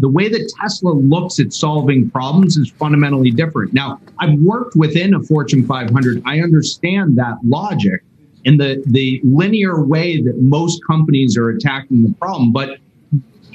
the way that Tesla looks at solving problems is fundamentally different. Now, I've worked within a Fortune 500. I understand that logic and the linear way that most companies are attacking the problem. But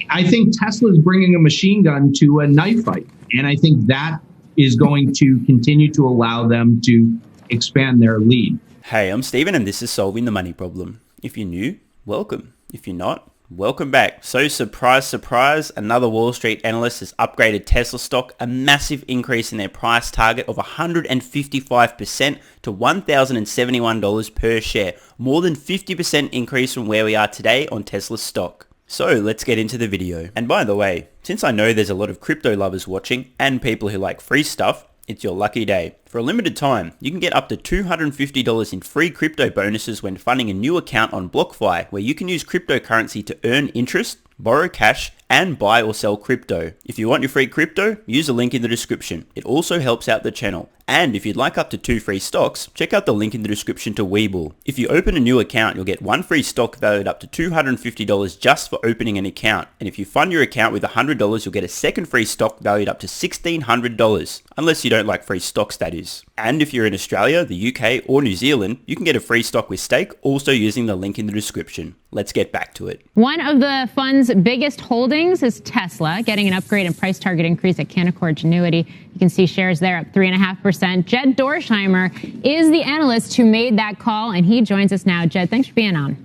I think Tesla is bringing a machine gun to a knife fight. And I think that is going to continue to allow them to expand their lead. Hey, I'm Steven and this is Solving the Money Problem. If you're new, welcome. If you're not, welcome back. So surprise, surprise, another Wall Street analyst has upgraded Tesla stock, a massive increase in their price target of 155% to $1,071 per share. More than 50% increase from where we are today on Tesla stock. So let's get into the video. And by the way, since I know there's a lot of crypto lovers watching and people who like free stuff, it's your lucky day. For a limited time, you can get up to $250 in free crypto bonuses when funding a new account on BlockFi, where you can use cryptocurrency to earn interest, borrow cash, and buy or sell crypto. If you want your free crypto, use the link in the description. It also helps out the channel. And if you'd like up to 2 free stocks, check out the link in the description to WeBull. If you open a new account, you'll get 1 free stock valued up to $250 just for opening an account. And if you fund your account with $100, you'll get a second free stock valued up to $1,600. Unless you don't like free stocks, that is. And if you're in Australia, the UK, or New Zealand, you can get a free stock with stake, also using the link in the description. Let's get back to it. One of the fund's biggest holdings is Tesla, getting an upgrade and price target increase at Canaccord Genuity. You can see shares there up 3.5%. Jed Dorsheimer is the analyst who made that call, and he joins us now. Jed, thanks for being on.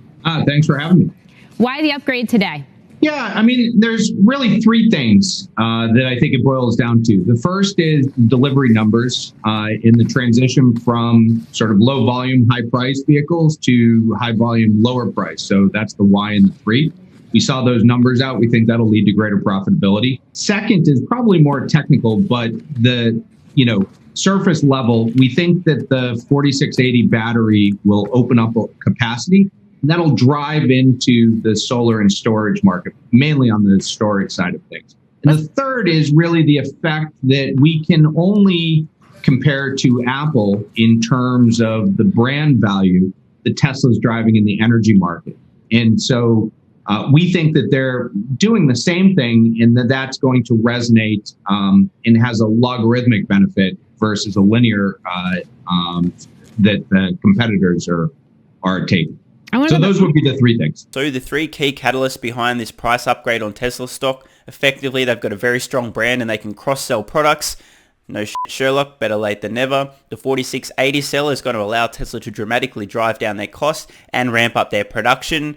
Thanks for having me. Why the upgrade today? Yeah, I mean, there's really 3 things that I think it boils down to. The first is delivery numbers in the transition from sort of low volume, high price vehicles to high volume, lower price. So that's the Y and the 3. We saw those numbers out. We think that'll lead to greater profitability. Second is probably more technical, but the, surface level, we think that the 4680 battery will open up capacity. And that'll drive into the solar and storage market, mainly on the storage side of things. And the third is really the effect that we can only compare to Apple in terms of the brand value that Tesla's driving in the energy market. And so we think that they're doing the same thing and that that's going to resonate and has a logarithmic benefit versus a linear that the competitors are taking. So those would be the 3 things. So the 3 key catalysts behind this price upgrade on Tesla stock, effectively they've got a very strong brand and they can cross-sell products. No shit, Sherlock, better late than never. The 4680 cell is going to allow Tesla to dramatically drive down their costs and ramp up their production.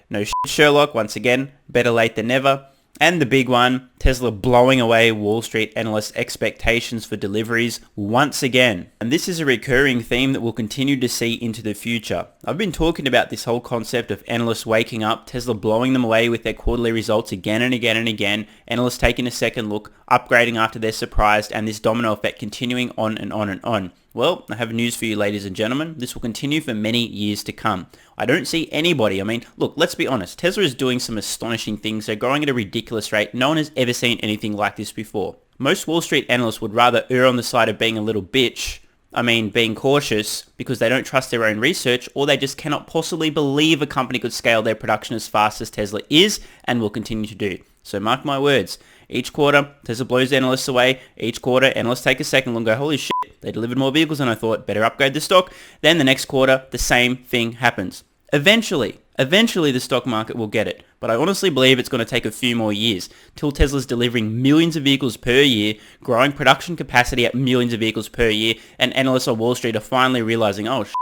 No shit, Sherlock, once again, better late than never. And the big one, Tesla blowing away Wall Street analysts' expectations for deliveries once again. And this is a recurring theme that we'll continue to see into the future. I've been talking about this whole concept of analysts waking up, Tesla blowing them away with their quarterly results again and again and again, analysts taking a second look, upgrading after they're surprised, and this domino effect continuing on and on and on. Well, I have news for you, ladies and gentlemen. This will continue for many years to come. I don't see anybody. I mean, look, let's be honest. Tesla is doing some astonishing things. They're growing at a ridiculous rate. No one has ever seen anything like this before. Most Wall Street analysts would rather err on the side of being a little bitch. Being cautious because they don't trust their own research, or they just cannot possibly believe a company could scale their production as fast as Tesla is and will continue to do. So mark my words. Each quarter, Tesla blows analysts away. Each quarter, analysts take a second look and go, holy shit, they delivered more vehicles than I thought, better upgrade the stock. Then the next quarter, the same thing happens. Eventually the stock market will get it. But I honestly believe it's going to take a few more years till Tesla's delivering millions of vehicles per year, growing production capacity at millions of vehicles per year, and analysts on Wall Street are finally realizing, oh shit,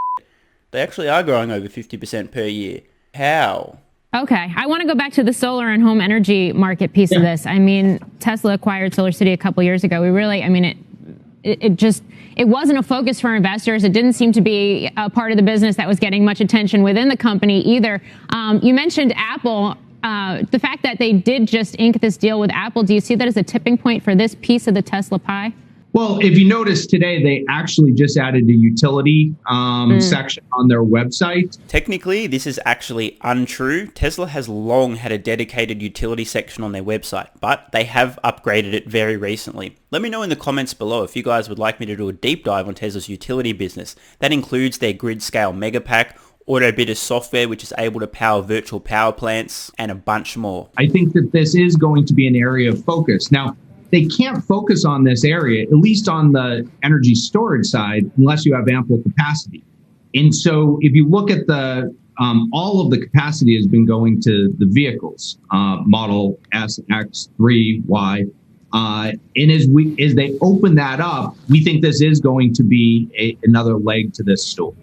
they actually are growing over 50% per year. How? Okay, I want to go back to the solar and home energy market piece of this. I mean, Tesla acquired SolarCity a couple years ago. It wasn't a focus for investors. It didn't seem to be a part of the business that was getting much attention within the company either. You mentioned Apple. The fact that they did just ink this deal with Apple, do you see that as a tipping point for this piece of the Tesla pie? Well, if you notice today, they actually just added a utility section on their website. Technically, this is actually untrue. Tesla has long had a dedicated utility section on their website, but they have upgraded it very recently. Let me know in the comments below if you guys would like me to do a deep dive on Tesla's utility business. That includes their grid scale Megapack, auto-bidder software, which is able to power virtual power plants, and a bunch more. I think that this is going to be an area of focus. Now, they can't focus on this area, at least on the energy storage side, unless you have ample capacity. And so if you look at the all of the capacity has been going to the vehicles, Model S, X, 3, Y. And as they open that up, we think this is going to be another leg to this stool.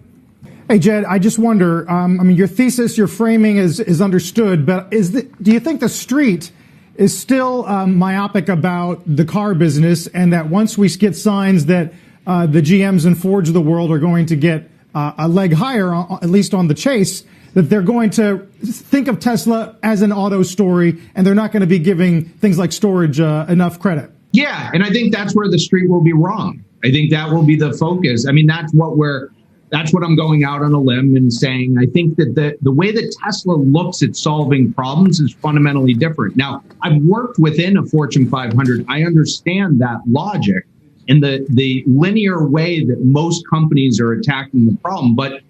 Hey, Jed, I just wonder, your thesis, your framing is understood, but do you think the street is still myopic about the car business, and that once we get signs that the GMs and Fords of the world are going to get a leg higher, at least on the chase, that they're going to think of Tesla as an auto story, and they're not going to be giving things like storage enough credit? Yeah, and I think that's where the street will be wrong. I think that will be the focus. I mean, that's what I'm going out on a limb and saying. I think that the way that Tesla looks at solving problems is fundamentally different. Now, I've worked within a Fortune 500. I understand that logic and the linear way that most companies are attacking the problem. But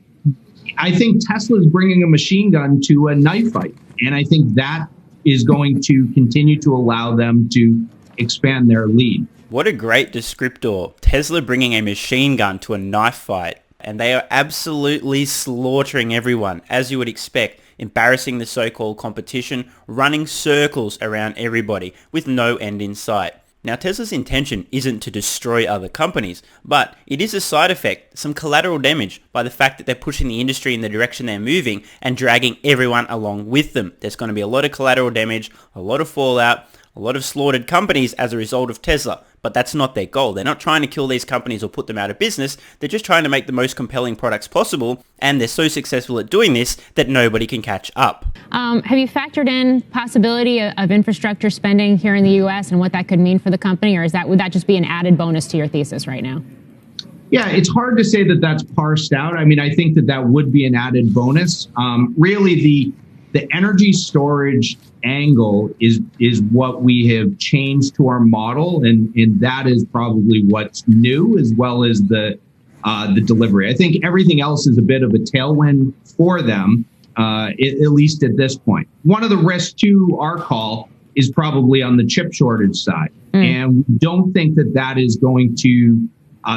I think Tesla is bringing a machine gun to a knife fight. And I think that is going to continue to allow them to expand their lead. What a great descriptor. Tesla bringing a machine gun to a knife fight. And they are absolutely slaughtering everyone, as you would expect, embarrassing the so-called competition, running circles around everybody with no end in sight. Now, Tesla's intention isn't to destroy other companies, but it is a side effect, some collateral damage, by the fact that they're pushing the industry in the direction they're moving and dragging everyone along with them. There's going to be a lot of collateral damage, a lot of fallout, a lot of slaughtered companies as a result of Tesla. But that's not their goal. They're not trying to kill these companies or put them out of business. They're just trying to make the most compelling products possible. And they're so successful at doing this that nobody can catch up. Have you factored in possibility of infrastructure spending here in the U.S. and what that could mean for the company? Or would that just be an added bonus to your thesis right now? Yeah, it's hard to say that that's parsed out. I mean, I think that would be an added bonus. Really, the energy storage angle is what we have changed to our model, and that is probably what's new, as well as the delivery. I think everything else is a bit of a tailwind for them, at least at this point. One of the risks to our call is probably on the chip shortage side, and we don't think that is going to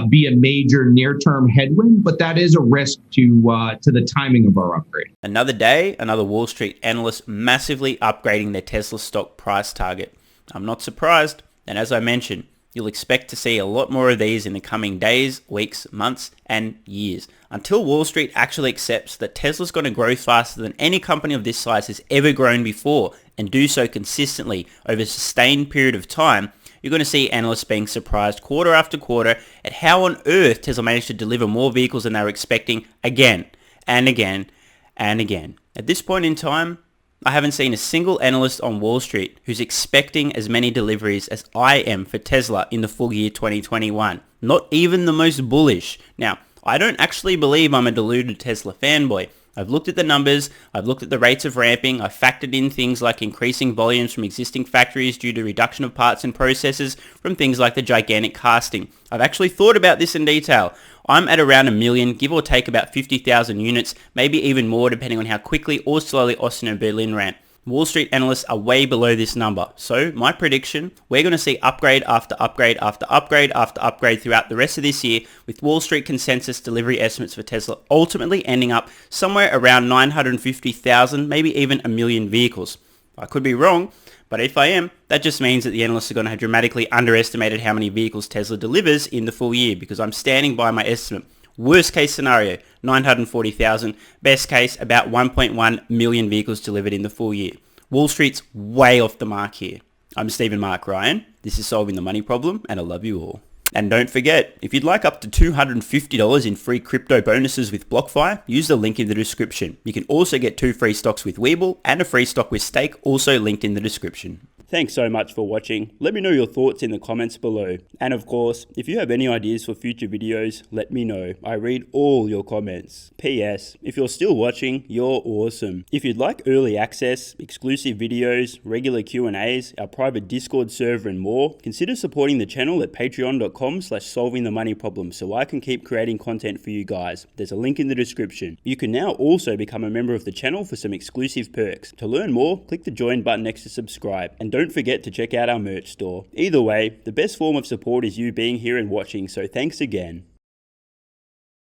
be a major near-term headwind, but that is a risk to the timing of our upgrade. Another day, another Wall Street analyst massively upgrading their Tesla stock price target. I'm not surprised, and as I mentioned, you'll expect to see a lot more of these in the coming days, weeks, months, and years, until Wall Street actually accepts that Tesla's going to grow faster than any company of this size has ever grown before, and do so consistently over a sustained period of time. You're going to see analysts being surprised quarter after quarter at how on earth Tesla managed to deliver more vehicles than they were expecting again and again and again. At this point in time, I haven't seen a single analyst on Wall Street who's expecting as many deliveries as I am for Tesla in the full year 2021. Not even the most bullish. Now, I don't actually believe I'm a deluded Tesla fanboy. I've looked at the numbers, I've looked at the rates of ramping, I've factored in things like increasing volumes from existing factories due to reduction of parts and processes from things like the gigantic casting. I've actually thought about this in detail. I'm at around 1 million, give or take about 50,000 units, maybe even more depending on how quickly or slowly Austin and Berlin ramp. Wall Street analysts are way below this number. So my prediction, we're going to see upgrade after upgrade after upgrade after upgrade throughout the rest of this year, with Wall Street consensus delivery estimates for Tesla ultimately ending up somewhere around 950,000, maybe even 1 million vehicles. I could be wrong, but if I am, that just means that the analysts are going to have dramatically underestimated how many vehicles Tesla delivers in the full year, because I'm standing by my estimate. Worst case scenario, 940,000. Best case, about 1.1 million vehicles delivered in the full year. Wall Street's way off the mark here. I'm Stephen Mark Ryan. This is Solving the Money Problem, and I love you all. And don't forget, if you'd like up to $250 in free crypto bonuses with BlockFi, use the link in the description. You can also get 2 free stocks with WeBull and a free stock with Stake, also linked in the description. Thanks so much for watching. Let me know your thoughts in the comments below. And of course, if you have any ideas for future videos, let me know. I read all your comments. P.S. If you're still watching, you're awesome. If you'd like early access, exclusive videos, regular Q&As, our private Discord server and more, consider supporting the channel at patreon.com/solvingthemoneyproblem so I can keep creating content for you guys. There's a link in the description. You can now also become a member of the channel for some exclusive perks. To learn more, click the join button next to subscribe. And don't forget to check out our merch store. Either way, the best form of support is you being here and watching, so thanks again.